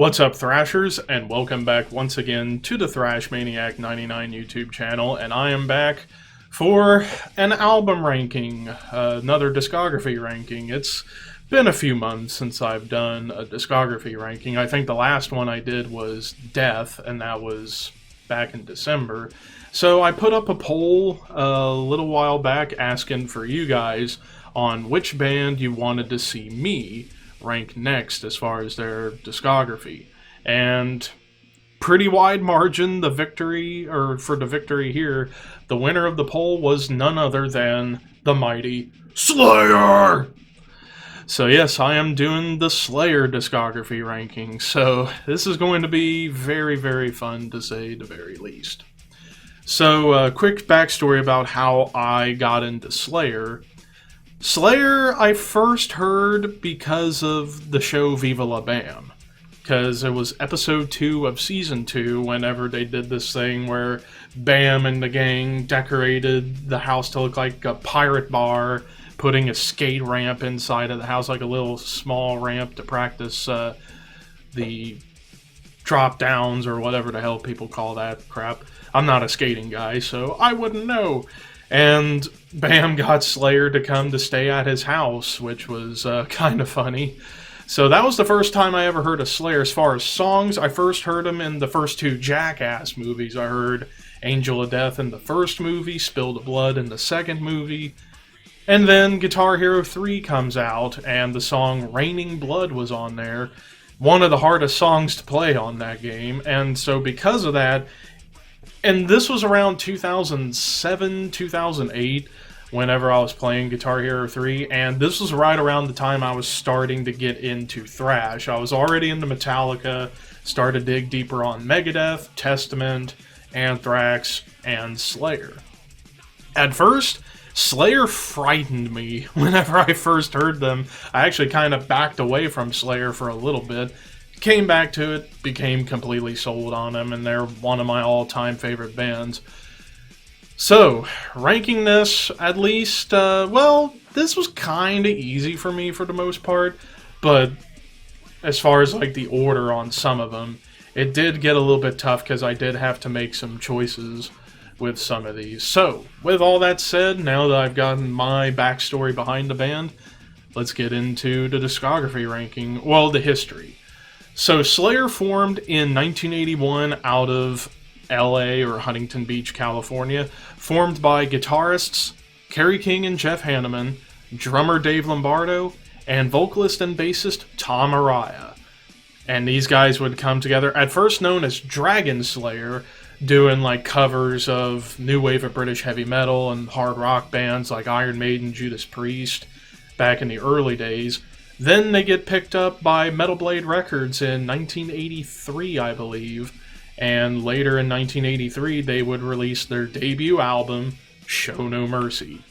What's up, Thrashers, and welcome back once again to the Thrash Maniac 99 YouTube channel, and I am back for an album ranking, another discography ranking. It's been a few months since I've done a discography ranking. I think the last one I did was Death, and that was back in December. So I put up a poll a little while back asking for you guys on which band you wanted to see me rank next as far as their discography, and pretty wide margin, the victory here, the winner of the poll was none other than the mighty Slayer. So yes, I am doing the Slayer discography ranking, so this is going to be very, very fun to say the very least. So quick backstory about how I got into Slayer. Slayer, I first heard because of the show Viva La Bam, because it was episode 2 of season 2 whenever they did this thing where Bam and the gang decorated the house to look like a pirate bar, putting a skate ramp inside of the house, like a little small ramp to practice the drop downs or whatever the hell people call that crap. I'm not a skating guy, so I wouldn't know. And Bam got Slayer to come to stay at his house, which was kind of funny. So that was the first time I ever heard of Slayer. As far as songs, I first heard him in the first 2 Jackass movies. I heard Angel of Death in the first movie, Spill the Blood in the second movie. And then Guitar Hero 3 comes out, and the song Raining Blood was on there. One of the hardest songs to play on that game. And so because of that, and this was around 2007, 2008, whenever I was playing Guitar Hero 3, and this was right around the time I was starting to get into thrash. I was already into Metallica, started to dig deeper on Megadeth, Testament, Anthrax, and Slayer. At first, Slayer frightened me whenever I first heard them. I actually kind of backed away from Slayer for a little bit. Came back to it, became completely sold on them, and they're one of my all-time favorite bands. So, ranking this, at least, well, this was kind of easy for me for the most part, but as far as, like, the order on some of them, it did get a little bit tough because I did have to make some choices with some of these. So, with all that said, now that I've gotten my backstory behind the band, let's get into the discography ranking, well, the history. So Slayer formed in 1981 out of LA or Huntington Beach, California, formed by guitarists Kerry King and Jeff Hanneman, drummer Dave Lombardo, and vocalist and bassist Tom Araya. And these guys would come together, at first known as Dragon Slayer, doing like covers of new wave of British heavy metal and hard rock bands like Iron Maiden, Judas Priest, back in the early days. Then they get picked up by Metal Blade Records in 1983, I believe, and later in 1983 they would release their debut album, Show No Mercy.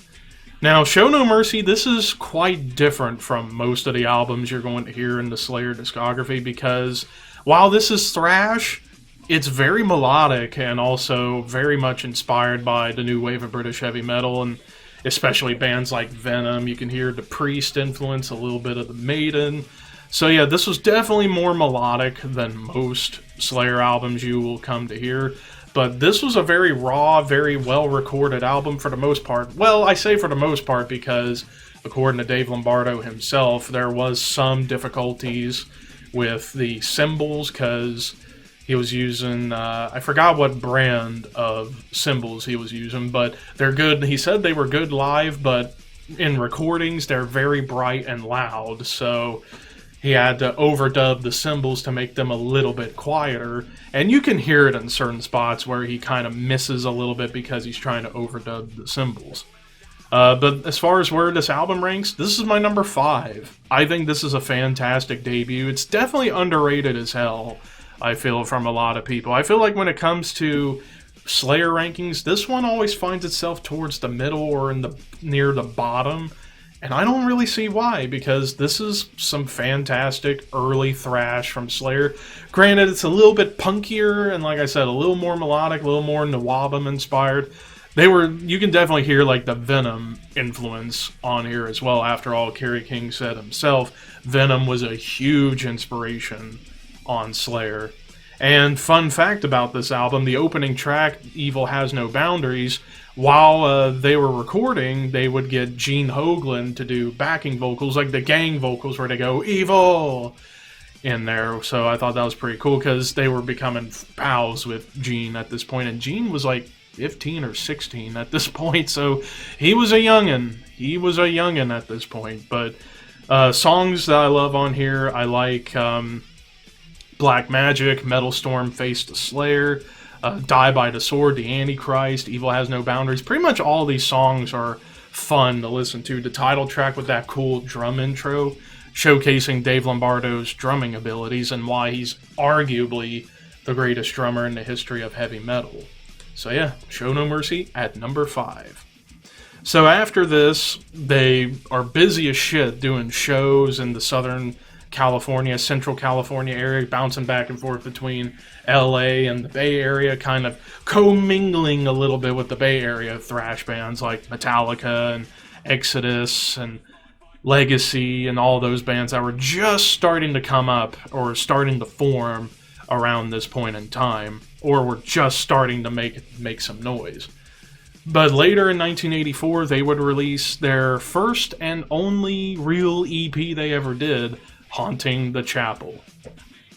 Now, Show No Mercy, this is quite different from most of the albums you're going to hear in the Slayer discography, because while this is thrash, it's very melodic and also very much inspired by the new wave of British heavy metal, and especially bands like Venom. You can hear the Priest influence, a little bit of the Maiden. So yeah, this was definitely more melodic than most Slayer albums you will come to hear. But this was a very raw, very well-recorded album for the most part. Well, I say for the most part because, according to Dave Lombardo himself, there was some difficulties with the cymbals because he was using, I forgot what brand of cymbals he was using, but they're good. He said they were good live, but in recordings, they're very bright and loud, so he had to overdub the cymbals to make them a little bit quieter, and you can hear it in certain spots where he kind of misses a little bit because he's trying to overdub the cymbals. But as far as where this album ranks, this is my number 5. I think this is a fantastic debut. It's definitely underrated as hell, I feel, from a lot of people. I feel like when it comes to Slayer rankings, this one always finds itself towards the middle or near the bottom, and I don't really see why, because this is some fantastic early thrash from Slayer. Granted, it's a little bit punkier, and like I said, a little more melodic, a little more Nawabum inspired. You can definitely hear like the Venom influence on here as well. After all, Kerry King said himself, Venom was a huge inspiration on Slayer. And fun fact about this album, the opening track, Evil Has No Boundaries, while they were recording, they would get Gene Hoglan to do backing vocals, like the gang vocals where they go, "Evil!" in there. So I thought that was pretty cool because they were becoming pals with Gene at this point, and Gene was like 15 or 16 at this point, so he was a youngin'. He was a youngin' at this point. But songs that I love on here, I like Black Magic, Metal Storm, Face the Slayer, Die by the Sword, The Antichrist, Evil Has No Boundaries. Pretty much all these songs are fun to listen to. The title track with that cool drum intro, showcasing Dave Lombardo's drumming abilities and why he's arguably the greatest drummer in the history of heavy metal. So yeah, Show No Mercy at number 5. So after this, they are busy as shit doing shows in the Southern California, Central California area, bouncing back and forth between LA and the Bay Area, kind of commingling a little bit with the Bay Area thrash bands like Metallica and Exodus and Legacy and all those bands that were just starting to come up or starting to form around this point in time, or were just starting to make some noise. But later in 1984, they would release their first and only real EP they ever did, Haunting the Chapel.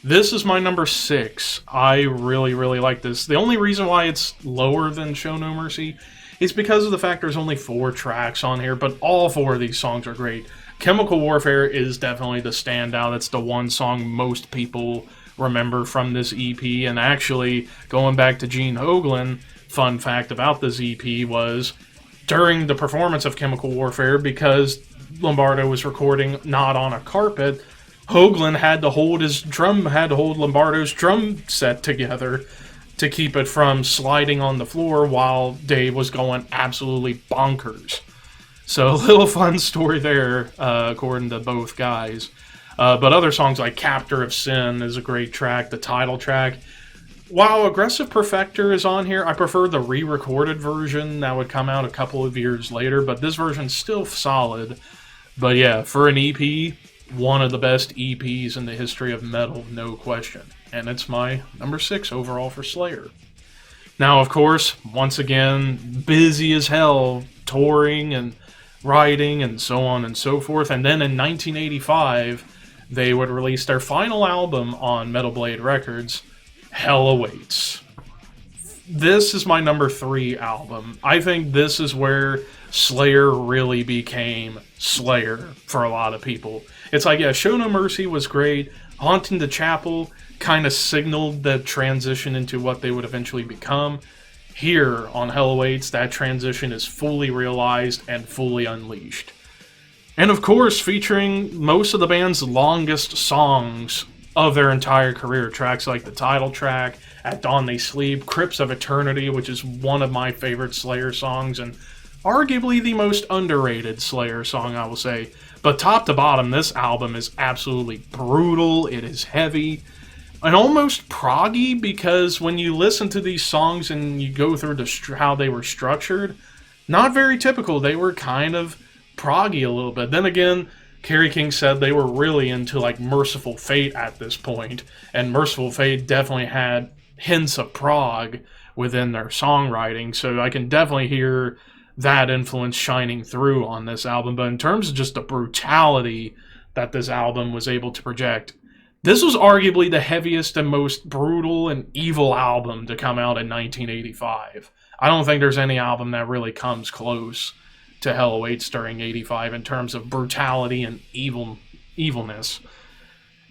This is my number 6. I really, really like this. The only reason why it's lower than Show No Mercy is because of the fact there's only 4 tracks on here, but all 4 of these songs are great. Chemical Warfare is definitely the standout. It's the one song most people remember from this EP, and actually, going back to Gene Hoglan, fun fact about this EP was, during the performance of Chemical Warfare, because Lombardo was recording not on a carpet, Hoglan had to hold Lombardo's drum set together to keep it from sliding on the floor while Dave was going absolutely bonkers. So a little fun story there, according to both guys. But other songs like Captor of Sin is a great track, the title track. While Aggressive Perfector is on here, I prefer the re-recorded version that would come out a couple of years later, but this version's still solid. But yeah, for an EP, one of the best EPs in the history of metal, no question. And it's my number 6 overall for Slayer. Now, of course, once again, busy as hell, touring and writing and so on and so forth. And then in 1985, they would release their final album on Metal Blade Records, Hell Awaits. This is my number 3 album. I think this is where Slayer really became Slayer for a lot of people. It's like, yeah, Show No Mercy was great. Haunting the Chapel kind of signaled the transition into what they would eventually become. Here on Hell Awaits, that transition is fully realized and fully unleashed. And of course, featuring most of the band's longest songs of their entire career. Tracks like the title track, At Dawn They Sleep, Crypts of Eternity, which is one of my favorite Slayer songs, and arguably the most underrated Slayer song, I will say. But top to bottom, this album is absolutely brutal, it is heavy, and almost proggy, because when you listen to these songs and you go through how they were structured, not very typical. They were kind of proggy a little bit. Then again, Kerry King said they were really into like Merciful Fate at this point, and Merciful Fate definitely had hints of prog within their songwriting, so I can definitely hear that influence shining through on this album. But in terms of just the brutality that this album was able to project, this was arguably the heaviest and most brutal and evil album to come out in 1985. I don't think there's any album that really comes close to Hell Awaits during 85 in terms of brutality and evilness.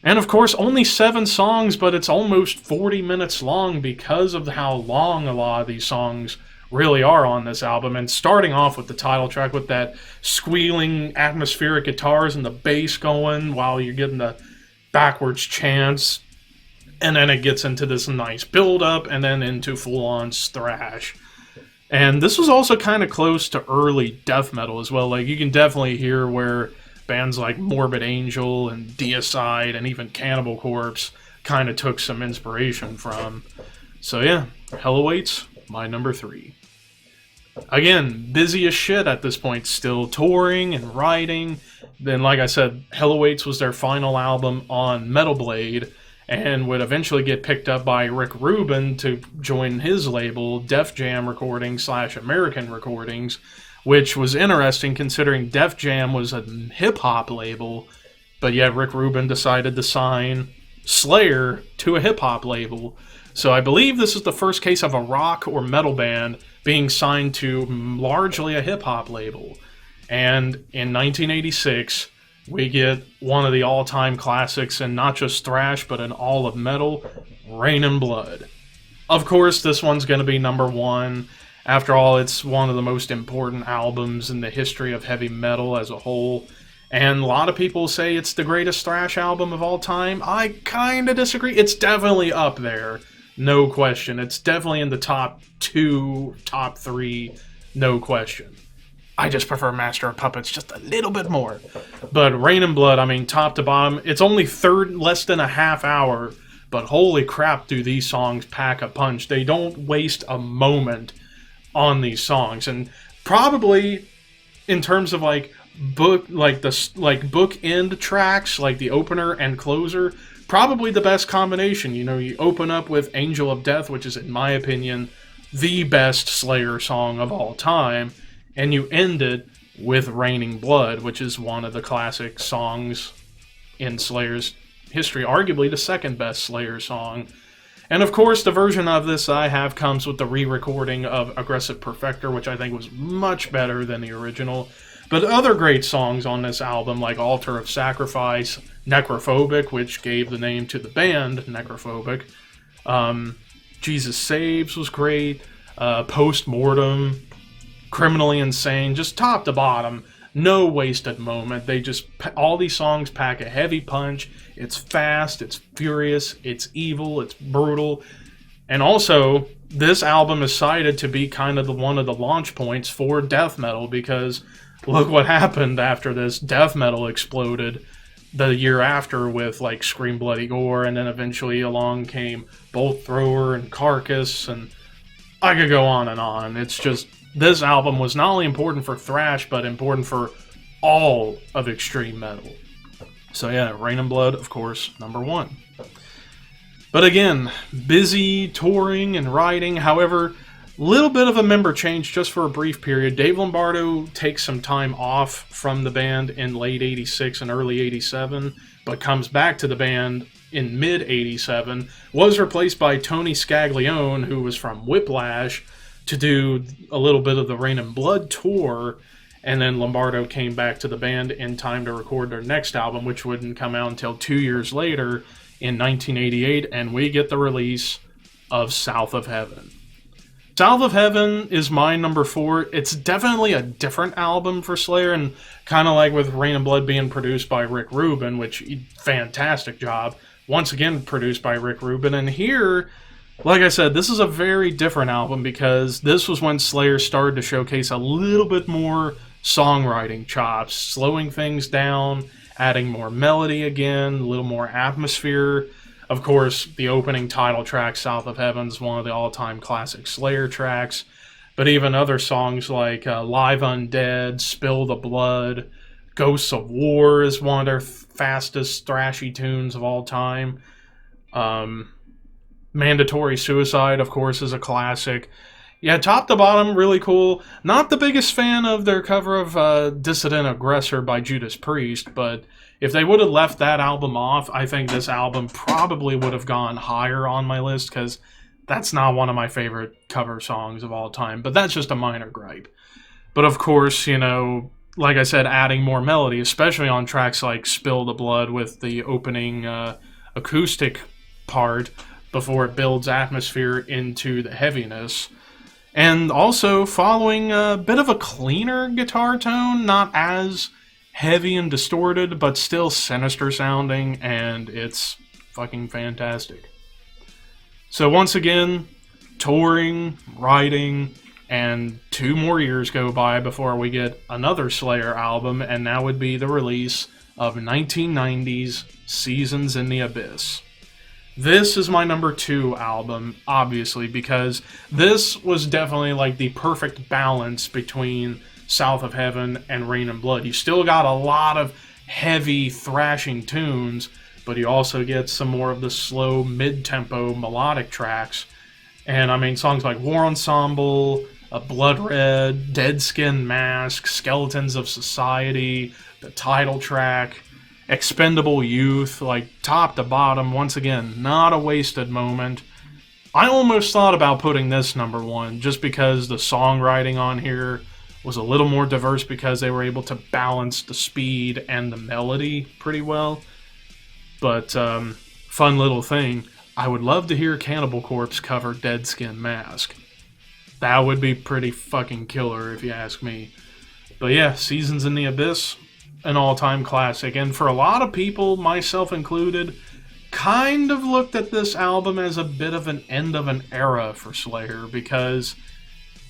And of course, only 7 songs, but it's almost 40 minutes long because of how long a lot of these songs really are on this album. And starting off with the title track with that squealing atmospheric guitars and the bass going while you're getting the backwards chants, and then it gets into this nice build-up and then into full-on thrash. And this was also kind of close to early death metal as well. Like, you can definitely hear where bands like Morbid Angel and Deicide and even Cannibal Corpse kind of took some inspiration from. So yeah, Hell Awaits, my number 3. Again, busy as shit at this point, still touring and writing. Then, like I said, Hell Awaits was their final album on Metal Blade, and would eventually get picked up by Rick Rubin to join his label, Def Jam Recordings / American Recordings, which was interesting considering Def Jam was a hip-hop label, but yet Rick Rubin decided to sign Slayer to a hip-hop label. So I believe this is the first case of a rock or metal band being signed to largely a hip-hop label. And in 1986, we get one of the all-time classics, and not just thrash, but in all of metal, Rain and Blood. Of course, this one's going to be number one. After all, it's one of the most important albums in the history of heavy metal as a whole. And a lot of people say it's the greatest thrash album of all time. I kind of disagree. It's definitely up there, no question. It's definitely in the top 2, top 3, no question. I just prefer Master of Puppets just a little bit more. But Rain and Blood, I mean, top to bottom, it's only less than a half hour, but holy crap do these songs pack a punch. They don't waste a moment on these songs. And probably in terms of bookend tracks, like the opener and closer, probably the best combination. You know, you open up with Angel of Death, which is, in my opinion, the best Slayer song of all time, and you end it with Raining Blood, which is one of the classic songs in Slayer's history, arguably the second best Slayer song. And of course, the version of this I have comes with the re-recording of Aggressive Perfector, which I think was much better than the original. But other great songs on this album, like Altar of Sacrifice, Necrophobic, which gave the name to the band, Necrophobic, Jesus Saves was great, Postmortem, Criminally Insane, just top to bottom, no wasted moment. All these songs pack a heavy punch. It's fast, it's furious, it's evil, it's brutal. And also, this album is cited to be kind of one of the launch points for death metal, because look what happened after this. Death metal exploded the year after with like Scream Bloody Gore, and then eventually along came Bolt Thrower and Carcass, and I could go on and on. It's just, this album was not only important for thrash, but important for all of extreme metal. So yeah, Rain and Blood, of course, number one. But again, busy touring and writing. However, little bit of a member change just for a brief period. Dave Lombardo takes some time off from the band in late 86 and early 87, but comes back to the band in mid 87, was replaced by Tony Scaglione, who was from Whiplash, to do a little bit of the Rain and Blood tour, and then Lombardo came back to the band in time to record their next album, which wouldn't come out until 2 years later in 1988, and we get the release of South of Heaven. South of Heaven is my number 4. It's definitely a different album for Slayer, and kind of like with Rain and Blood being produced by Rick Rubin, which, fantastic job, once again produced by Rick Rubin, and here, like I said, this is a very different album because this was when Slayer started to showcase a little bit more songwriting chops, slowing things down, adding more melody again, a little more atmosphere. Of course, the opening title track, South of Heaven, is one of the all-time classic Slayer tracks, but even other songs like Live Undead, Spill the Blood, Ghosts of War is one of their fastest thrashy tunes of all time. Mandatory Suicide, of course, is a classic. Yeah, top to bottom, really cool. Not the biggest fan of their cover of Dissident Aggressor by Judas Priest, but if they would have left that album off, I think this album probably would have gone higher on my list, because that's not one of my favorite cover songs of all time, but that's just a minor gripe. But of course, you know, like I said, adding more melody, especially on tracks like Spill the Blood with the opening acoustic part, before it builds atmosphere into the heaviness. And also following a bit of a cleaner guitar tone, not as heavy and distorted, but still sinister sounding, and it's fucking fantastic. So once again, touring, writing, and 2 more years go by before we get another Slayer album, and that would be the release of 1990's Seasons in the Abyss. This is my number 2 album, obviously, because this was definitely like the perfect balance between South of Heaven and Rain and Blood. You still got a lot of heavy thrashing tunes, but you also get some more of the slow, mid-tempo melodic tracks. And I mean, songs like War Ensemble, Blood Red, Dead Skin Mask, Skeletons of Society, the title track, Expendable Youth, like top to bottom, once again, not a wasted moment. I almost thought about putting this number one just because the songwriting on here was a little more diverse because they were able to balance the speed and the melody pretty well. But, fun little thing, I would love to hear Cannibal Corpse cover Dead Skin Mask. That would be pretty fucking killer if you ask me. But yeah, Seasons in the Abyss, an all-time classic. And for a lot of people, myself included, kind of looked at this album as a bit of an end of an era for Slayer, because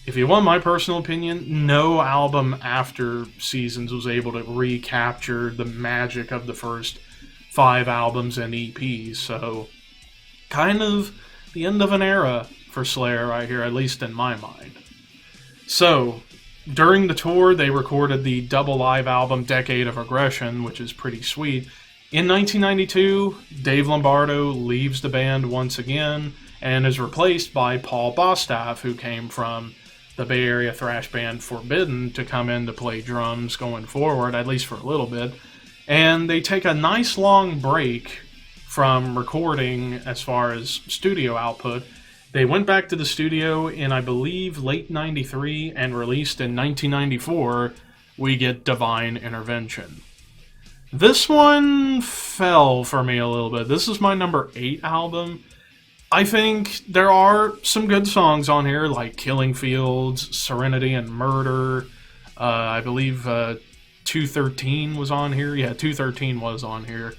if you want my personal opinion, no album after Seasons was able to recapture the magic of the first 5 albums and EPs. So, kind of the end of an era for Slayer right here, at least in my mind. So, during the tour, they recorded the double live album Decade of Aggression, which is pretty sweet. In 1992, Dave Lombardo leaves the band once again and is replaced by Paul Bostaph, who came from the Bay Area thrash band Forbidden to come in to play drums going forward, at least for a little bit. And they take a nice long break from recording as far as studio output. They went back to the studio in, I believe, late 93 and released in 1994, we get Divine Intervention. This one fell for me a little bit. This is my number 8 album. I think there are some good songs on here, like Killing Fields, Serenity and Murder. I believe 213 was on here. Yeah, 213 was on here.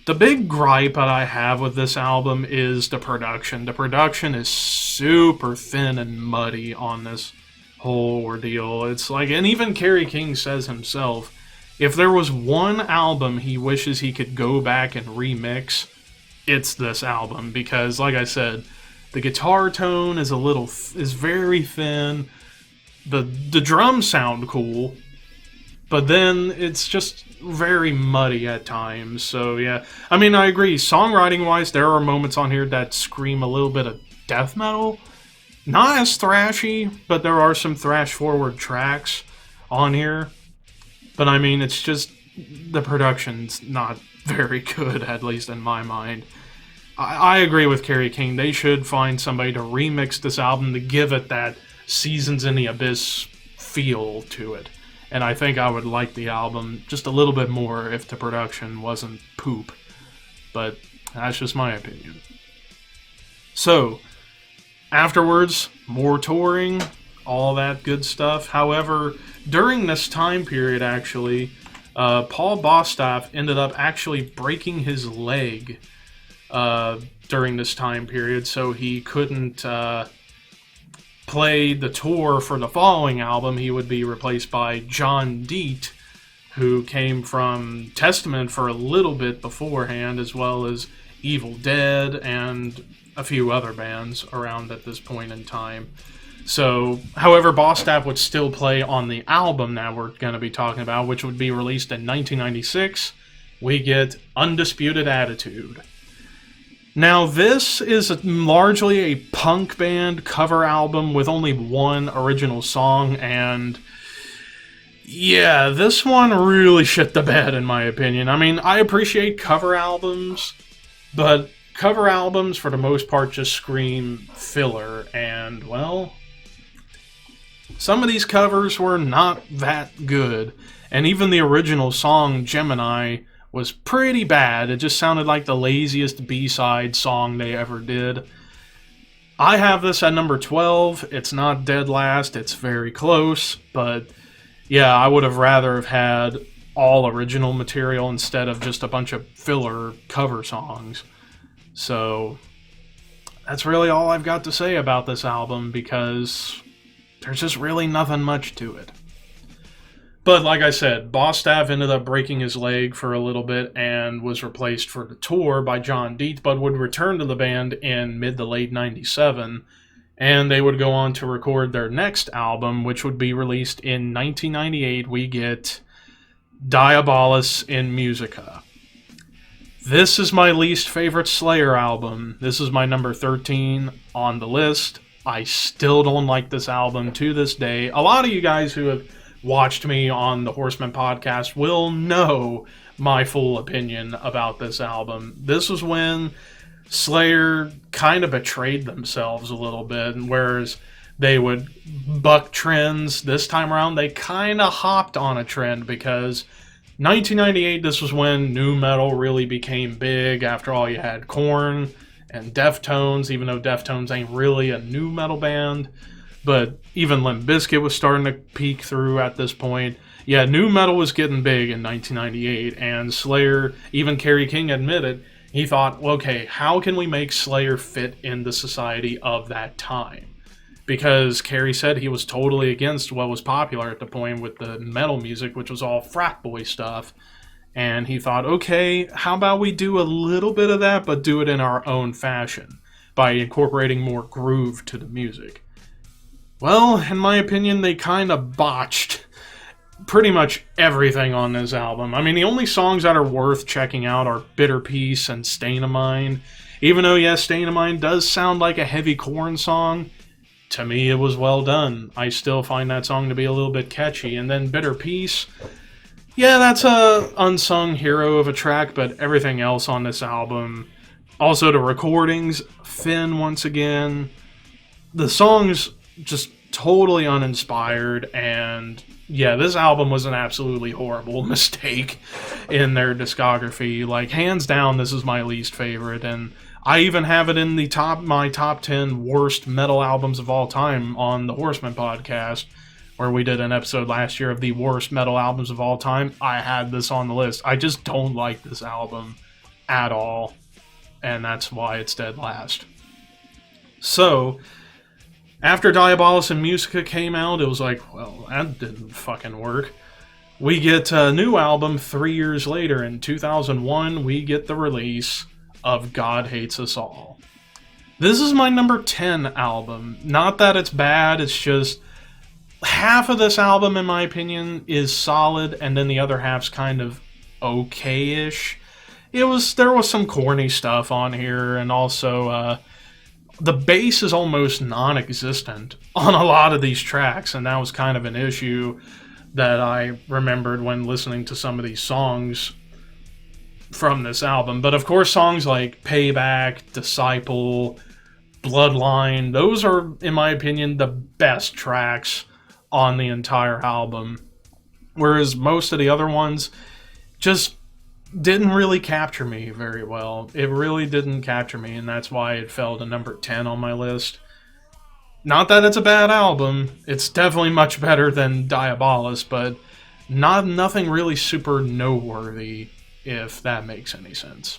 The big gripe that I have with this album is the production. The production is super thin and muddy on this whole ordeal. It's like, and even Kerry King says himself, if there was one album he wishes he could go back and remix, it's this album, because like I said, the guitar tone is very thin. The drums sound cool, but then it's just very muddy at times. So yeah, I mean, I agree, songwriting wise there are moments on here that scream a little bit of death metal. Not as thrashy, but there are some thrash forward tracks on here. But I mean, it's just the production's not very good, at least in my mind. I agree with Kerry King. They should find somebody to remix this album to give it that Seasons in the Abyss feel to it. And I think I would like the album just a little bit more if the production wasn't poop. But that's just my opinion. So, afterwards, more touring, all that good stuff. However, during this time period, actually, Paul Bostaph ended up actually breaking his leg during this time period, so he couldn't play the tour for the following album. He would be replaced by John Deet, who came from Testament for a little bit beforehand, as well as Evil Dead and a few other bands around at this point in time. So, however, Bostaph would still play on the album that we're going to be talking about, which would be released in 1996. We get Undisputed Attitude. Now, this is largely a punk band cover album with only one original song, and yeah, this one really shit the bed in my opinion. I mean, I appreciate cover albums, but cover albums for the most part just scream filler, and well, some of these covers were not that good, and even the original song, Gemini, was pretty bad. It just sounded like the laziest B-side song they ever did. I have this at number 12. It's not dead last, it's very close, but yeah, I would have rather have had all original material instead of just a bunch of filler cover songs. So, that's really all I've got to say about this album, because there's just really nothing much to it. But like I said, Bostaph ended up breaking his leg for a little bit and was replaced for the tour by John Deet, but would return to the band in mid to late 97, and they would go on to record their next album, which would be released in 1998. We get Diabolus in Musica. This is my least favorite Slayer album. This is my number 13 on the list. I still don't like this album to this day. A lot of you guys who have watched me on the Horseman podcast will know my full opinion about this album. This was when Slayer kind of betrayed themselves a little bit, and whereas they would buck trends, this time around they kind of hopped on a trend, because 1998, this was when nu metal really became big. After all, you had Korn and Deftones, even though Deftones ain't really a nu metal band. But even Limp Bizkit was starting to peek through at this point. Yeah, nu metal was getting big in 1998, and Slayer, even Kerry King admitted, he thought, well, okay, how can we make Slayer fit in the society of that time? Because Kerry said he was totally against what was popular at the point with the metal music, which was all frat boy stuff. And he thought, okay, how about we do a little bit of that, but do it in our own fashion, by incorporating more groove to the music. Well, in my opinion, they kind of botched pretty much everything on this album. I mean, the only songs that are worth checking out are Bitter Peace and Stain of Mind. Even though, yes, Stain of Mind does sound like a heavy Korn song, to me, it was well done. I still find that song to be a little bit catchy. And then Bitter Peace, yeah, that's a unsung hero of a track, but everything else on this album, also the recordings, Finn once again, the songs just totally uninspired, and yeah, this album was an absolutely horrible mistake in their discography. Like, hands down, this is my least favorite, and I even have it in the my top 10 worst metal albums of all time on the Horseman podcast, where we did an episode last year of the worst metal albums of all time. I had this on the list. I just don't like this album at all, and that's why it's dead last. So, after Diabolus and Musica came out, it was like, well, that didn't fucking work. We get a new album 3 years later. In 2001, we get the release of God Hates Us All. This is my number 10 album. Not that it's bad, it's just half of this album, in my opinion, is solid, and then the other half's kind of okay-ish. There was some corny stuff on here, and also the bass is almost non-existent on a lot of these tracks, and that was kind of an issue that I remembered when listening to some of these songs from this album. But of course, songs like Payback, Disciple, Bloodline, those are, in my opinion, the best tracks on the entire album. Whereas most of the other ones just didn't really capture me very well. It really didn't capture me, and that's why it fell to number 10 on my list. Not that it's a bad album. It's definitely much better than Diabolus, but nothing really super noteworthy, if that makes any sense.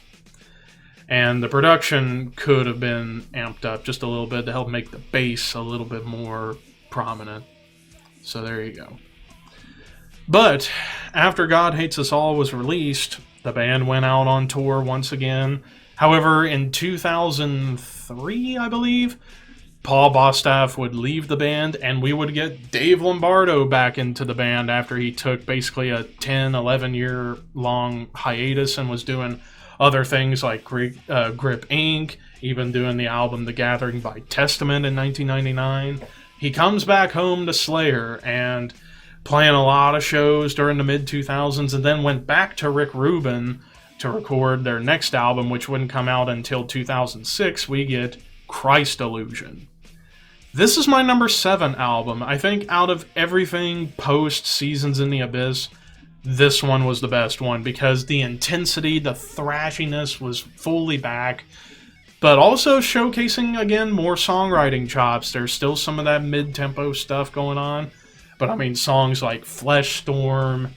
And the production could have been amped up just a little bit to help make the bass a little bit more prominent. So there you go. But after God Hates Us All was released, the band went out on tour once again. However, in 2003, I believe, Paul Bostaph would leave the band, and we would get Dave Lombardo back into the band after he took basically a 10, 11-year-long hiatus and was doing other things like Grip Inc., even doing the album The Gathering by Testament in 1999. He comes back home to Slayer and playing a lot of shows during the mid-2000s, and then went back to Rick Rubin to record their next album, which wouldn't come out until 2006. We get Christ Illusion. This is my number 7 album. I think out of everything post Seasons in the Abyss, this one was the best one, because the intensity, the thrashiness was fully back, but also showcasing, again, more songwriting chops. There's still some of that mid-tempo stuff going on, but I mean, songs like Flesh Storm,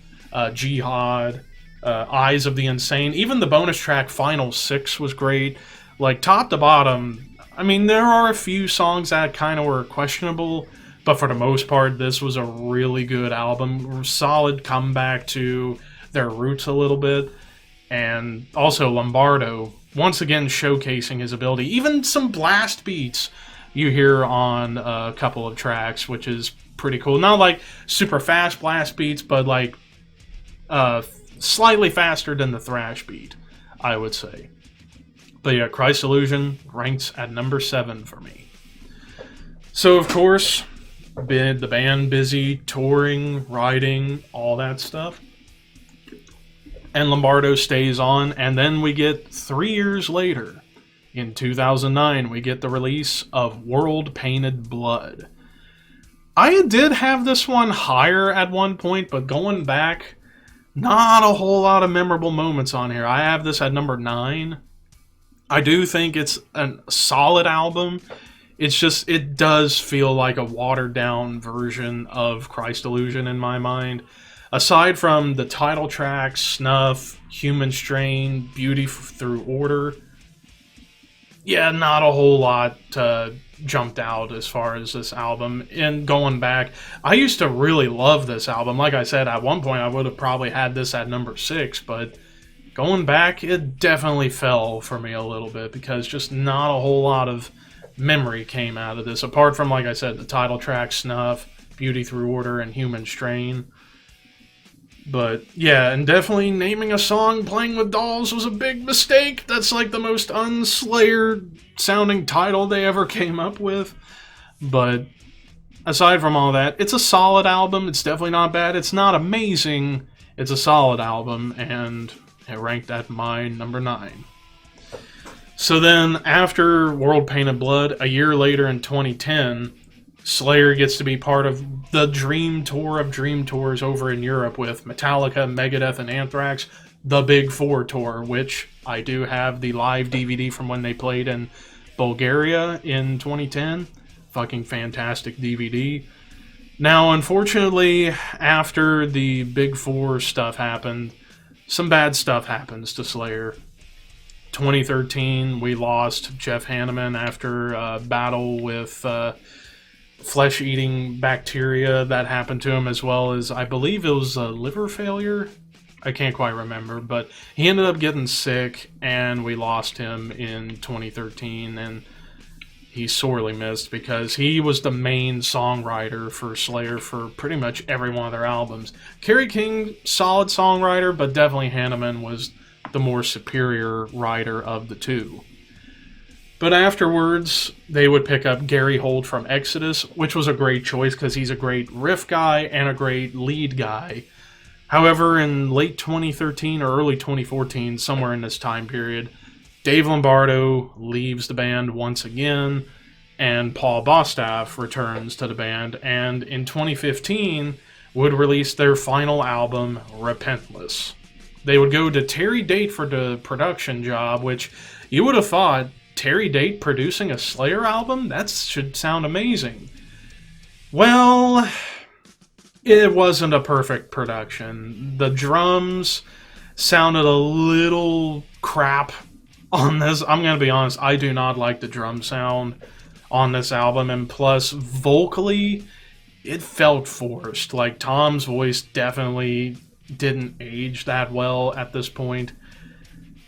Jihad, Eyes of the Insane, even the bonus track Final Six was great. Like, top to bottom, I mean, there are a few songs that kind of were questionable, but for the most part, this was a really good album. Solid comeback to their roots a little bit. And also Lombardo, once again showcasing his ability. Even some blast beats you hear on a couple of tracks, which is pretty cool. Not like super fast blast beats, but like slightly faster than the thrash beat. I would say. But yeah, Christ Illusion ranks at number 7 for me. So, of course, the band busy touring, writing, all that stuff. And Lombardo stays on, and then we get 3 years later, in 2009, we get the release of World Painted Blood. I did have this one higher at one point, but going back, not a whole lot of memorable moments on here. I have this at number 9. I do think it's a solid album. It's just, it does feel like a watered-down version of Christ Illusion in my mind. Aside from the title track, Snuff, Human Strain, Beauty Through Order, yeah, not a whole lot jumped out as far as this album. And going back, I used to really love this album. Like I said, at one point I would have probably had this at number 6, but going back, it definitely fell for me a little bit because just not a whole lot of memory came out of this, apart from, like I said, the title track, Snuff, Beauty Through Order, and Human Strain. But yeah, and definitely naming a song Playing with Dolls was a big mistake. That's like the most unslayer sounding title they ever came up with. But aside from all that, it's a solid album. It's definitely not bad. It's not amazing. It's a solid album, and it ranked at my number 9. So then, after World Painted Blood, a year later in 2010, Slayer gets to be part of the Dream Tour of Dream Tours over in Europe with Metallica, Megadeth, and Anthrax, the Big Four Tour, which I do have the live DVD from when they played in Bulgaria in 2010. Fucking fantastic DVD. Now, unfortunately, after the Big Four stuff happened, some bad stuff happens to Slayer. 2013, we lost Jeff Hanneman after a battle with flesh-eating bacteria that happened to him, as well as, I believe it was a liver failure. I can't quite remember, but he ended up getting sick, and we lost him in 2013, and he's sorely missed because he was the main songwriter for Slayer for pretty much every one of their albums. Kerry King, solid songwriter, but definitely Hanneman was the more superior writer of the two. But afterwards, they would pick up Gary Holt from Exodus, which was a great choice because he's a great riff guy and a great lead guy. However, in late 2013 or early 2014, somewhere in this time period, Dave Lombardo leaves the band once again, and Paul Bostaph returns to the band, and in 2015 would release their final album, Repentless. They would go to Terry Date for the production job, which you would have thought, Terry Date producing a Slayer album? That should sound amazing. Well, it wasn't a perfect production. The drums sounded a little crap on this. I'm going to be honest, I do not like the drum sound on this album, and plus, vocally, it felt forced. Like, Tom's voice definitely didn't age that well at this point.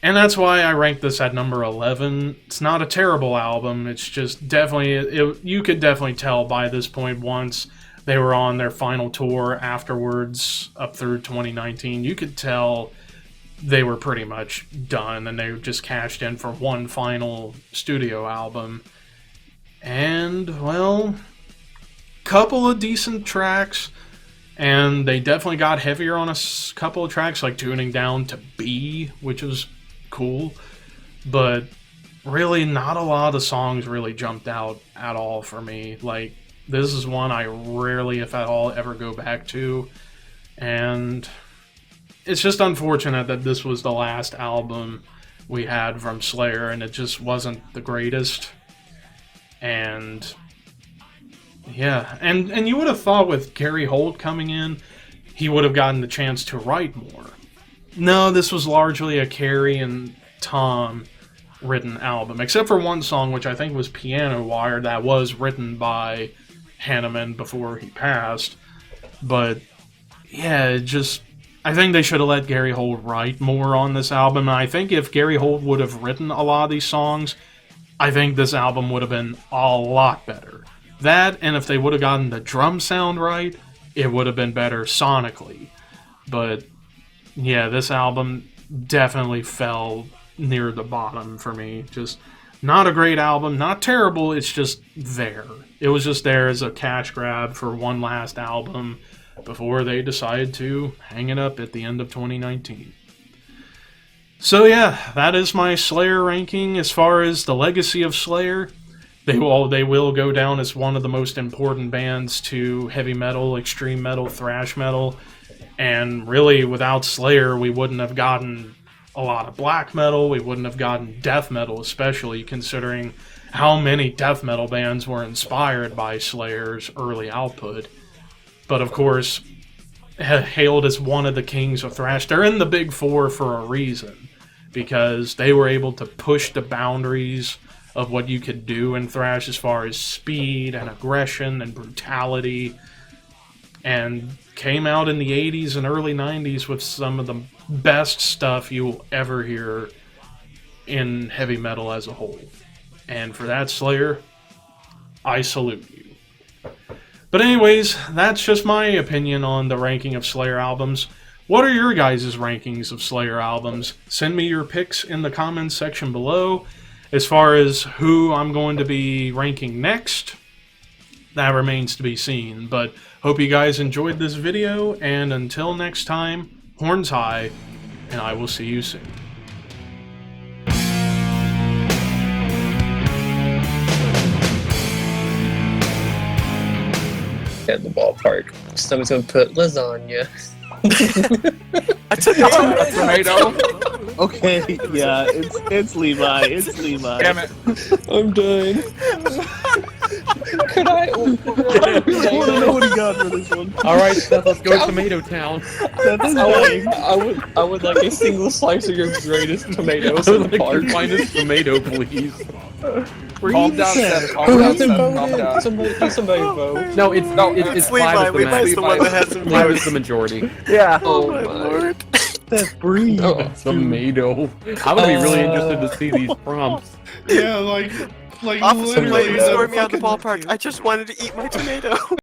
And that's why I ranked this at number 11. It's not a terrible album. It's just definitely, you could definitely tell by this point, once they were on their final tour afterwards, up through 2019, you could tell they were pretty much done, and they just cashed in for one final studio album. And, well, couple of decent tracks, and they definitely got heavier on a couple of tracks, like tuning down to B, which was cool, but really not a lot of songs really jumped out at all for me. Like, this is one I rarely, if at all, ever go back to, and it's just unfortunate that this was the last album we had from Slayer, and it just wasn't the greatest. And yeah, and you would have thought with Gary Holt coming in, he would have gotten the chance to write more. No, this was largely a Kerry and Tom written album, except for one song, which I think was Piano Wire, that was written by Hanneman before he passed. But yeah, it just, I think they should have let Gary Holt write more on this album. And I think if Gary Holt would have written a lot of these songs, I think this album would have been a lot better. That, and if they would have gotten the drum sound right, it would have been better sonically. But yeah, this album definitely fell near the bottom for me. Just not a great album, not terrible, it's just there. It was just there as a cash grab for one last album before they decided to hang it up at the end of 2019. So yeah, that is my Slayer ranking. As far as the legacy of Slayer, they will go down as one of the most important bands to heavy metal, extreme metal, thrash metal. And really, without Slayer, we wouldn't have gotten a lot of black metal. We wouldn't have gotten death metal, especially considering how many death metal bands were inspired by Slayer's early output. But of course, hailed as one of the kings of thrash. They're in the big four for a reason, because they were able to push the boundaries of what you could do in thrash as far as speed and aggression and brutality, and came out in the 80s and early 90s with some of the best stuff you will ever hear in heavy metal as a whole. And for that, Slayer, I salute you. But anyways, that's just my opinion on the ranking of Slayer albums. What are your guys' rankings of Slayer albums? Send me your picks in the comments section below. As far as who I'm going to be ranking next, that remains to be seen. But hope you guys enjoyed this video, and until next time, horns high, and I will see you soon. At the ballpark, someone's gonna put lasagna. I took a tomato. Okay, yeah, it's Levi. It's Levi. Damn it! I'm done. Could I? I want to know what he got for this one. All right, Seth, let's go to Tomato Town. Seth is dying. I would like a single slice of your greatest tomatoes I in would the like park. your finest tomato, please. Calm down, Seth. Calm down, Seth. Calm down. Somebody vote. No, it's Levi. five is the Levi's the one that has some Five is votes. the majority. Yeah. Oh my my. lord. Seth, breathe. Tomato. I would be really interested to see these prompts. Yeah, like Officer, literally. please escort me out of the ballpark. I just wanted to eat my tomato.